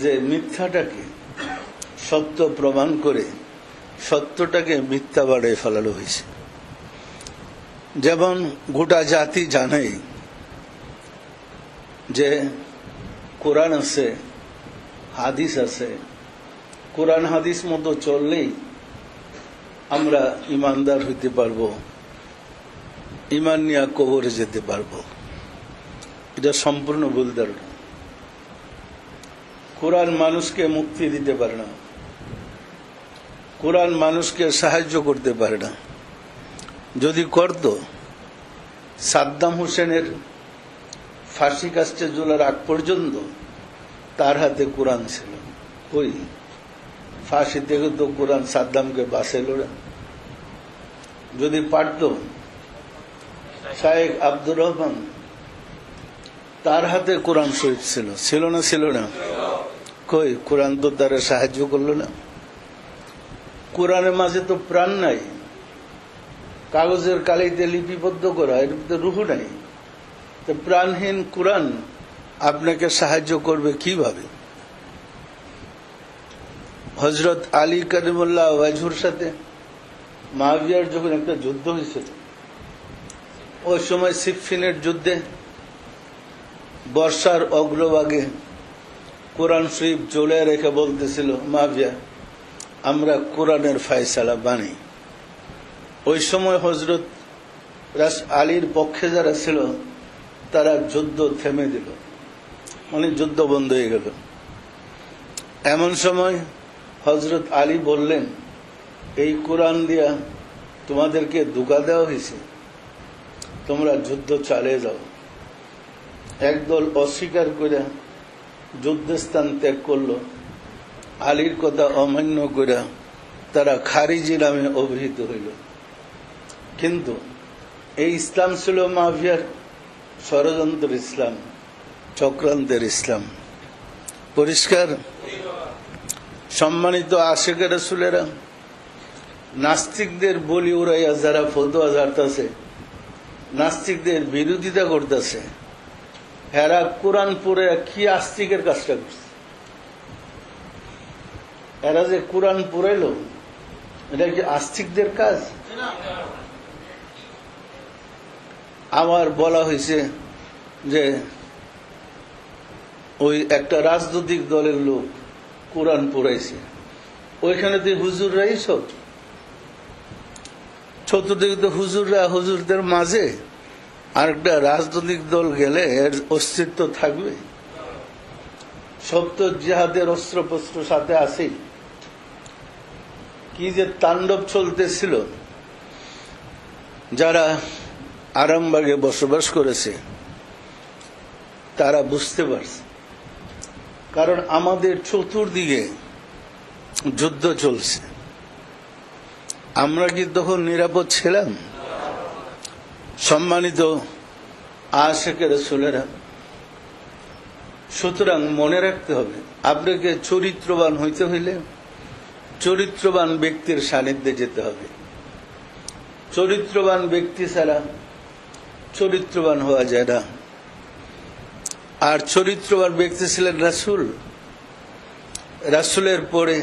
যে মিথ্যাটাকে সত্য প্রমাণ করে সত্যটাকে মিথ্যা বাড়িয়ে ফেলানো হয়েছে। যেমন গোটা জাতি জানে যে কোরআন আছে, হাদিস আছে, কোরআন হাদিস মতো চললেই আমরা ইমানদার হইতে পারবো, ইমান নিয়ে কবরে যেতে পারবো। এটা সম্পূর্ণ ভুল ধারণা। কোরআন মানুষকে মুক্তি দিতে পারে না, কোরআন মানুষকে সাহায্য করতে পারে না। যদি করত, সাদ্দাম হোসেনের ফাঁসি কাস্টে ঝোলার আগ পর্যন্ত তার হাতে কোরআন ছিল। ওই ফাঁসি থেকে তো কোরআন সাদ্দামকে বাঁচাইল না। যদি পারত, শায়েখ আব্দুর রহমান তার হাতে কোরআন শরীফ ছিল, ছিল না? ছিল না? কই কোরআন তো তারা সাহায্য করলো না। কোরআনের মাঝে তো প্রাণ নাই, কাগজের কালিতে লিপিবদ্ধ করা, এর ভিতরে রুহ নাই। তো প্রাণহীন কোরআন আপনাকে সাহায্য করবে কিভাবে? হযরত আলী কারিমুল্লাহ ওয়াজহুর সাথে মুআবিয়ার যখন একটা যুদ্ধ হয়েছিল, ওই সময় সিফফিনের যুদ্ধে বর্ষার অগ্রভাগে কোরআন শরীফ ঝুলে রেখে বলতেছিল, মুআবিয়া আমরা কোরআনের ফয়সালা বানি। ওই সময় হযরত আলীর পক্ষে যারা ছিল তারা যুদ্ধ থেমে দিল, মানে যুদ্ধ বন্ধ হয়ে গেল। এমন সময় হযরত আলী বললেন, এই কোরআন দিয়া তোমাদেরকে ধোঁকা দেওয়া হয়েছে, তোমরা যুদ্ধ চালিয়ে যাও। একদল অস্বীকার করে যুদ্ধস্থান ত্যাগ করলো, আলীর কথা অমান্য করে তারা খারিজি নামে অভিহিত হইল। কিন্তু এই ইসলাম ছিল মুআবিয়ার ষড়যন্ত্র ইসলাম, চক্রান্তের ইসলাম। পরিষ্কার? সম্মানিত আশিকে রাসূলেরা, নাস্তিকদের বলি উড়াইয়া যারা ফতোয়া ঝাড়তেছে, নাস্তিকদের বিরোধিতা করতেছে, এরা কোরআন পড়ে কি আস্তিকের কাজটা করছে? এরা যে কোরআন পড়াইল, এটা কি আস্তিকদের কাজ? আমার বলা হয়েছে যে ওই একটা রাজনৈতিক দলের লোক কোরআন পড়াইছে, ওইখানে তো হুজুররাই সব, চতুর্দিকে তো হুজুররা, হুজুরদের মাঝে আর একটা রাজনৈতিক দল গেলে এর অস্তিত্ব থাকবে? সব তো জিহাদের অস্ত্রপস্ত্র সাথে আছে। কি যে তাণ্ডব চলতেছিল, যারা আরামবাগে বসবাস করেছে তারা বুঝতে পারছে। কারণ আমাদের চতুর্দিকে যুদ্ধ চলছে, আমরা কি তখন নিরাপদ ছিলাম? সম্মানিত আশিকে রাসূলেরা, সুতরাং মনে রাখতে হবে, আপনাকে চরিত্রবান হইতে হইলে চরিত্রবান ব্যক্তির সান্নিধ্যে যেতে হবে। চরিত্রবান ব্যক্তি ছাড়া চরিত্রবান হওয়া যায় না। আর চরিত্রবান ব্যক্তি ছিলেন রাসূল। রাসূলের পরে